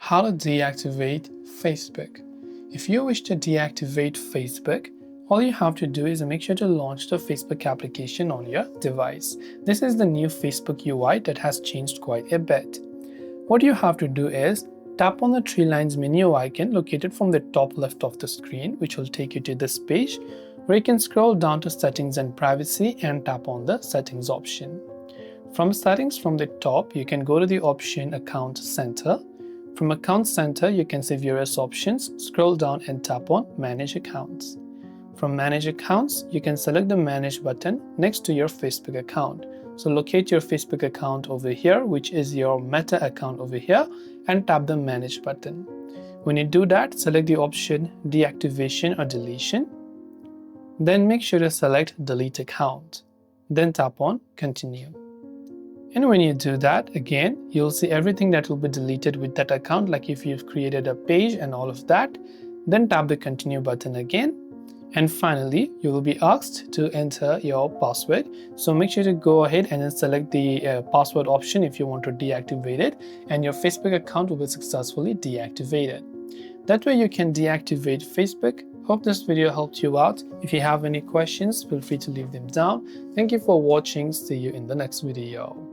How to deactivate Facebook. If you wish to deactivate Facebook, all you have to do is make sure to launch the Facebook application on your device. This is the new Facebook UI that has changed quite a bit. What you have to do is tap on the three lines menu icon located from the top left of the screen, which will take you to this page where you can scroll down to Settings and Privacy and tap on the Settings option. From Settings from the top, you can go to the option Account Center. From Account Center, you can see various options. Scroll down and tap on Manage Accounts. From Manage Accounts, you can select the Manage button next to your Facebook account. So locate your Facebook account over here, which is your Meta account over here, and tap the Manage button. When you do that, select the option Deactivation or Deletion. Then make sure to select Delete Account. Then tap on Continue. And when you do that, again, you'll see everything that will be deleted with that account, like if you've created a page and all of that. Then tap the Continue button again. And finally, you will be asked to enter your password. So make sure to go ahead and then select the password option if you want to deactivate it, and your Facebook account will be successfully deactivated. That way you can deactivate Facebook. Hope this video helped you out. If you have any questions, feel free to leave them down. Thank you for watching. See you in the next video.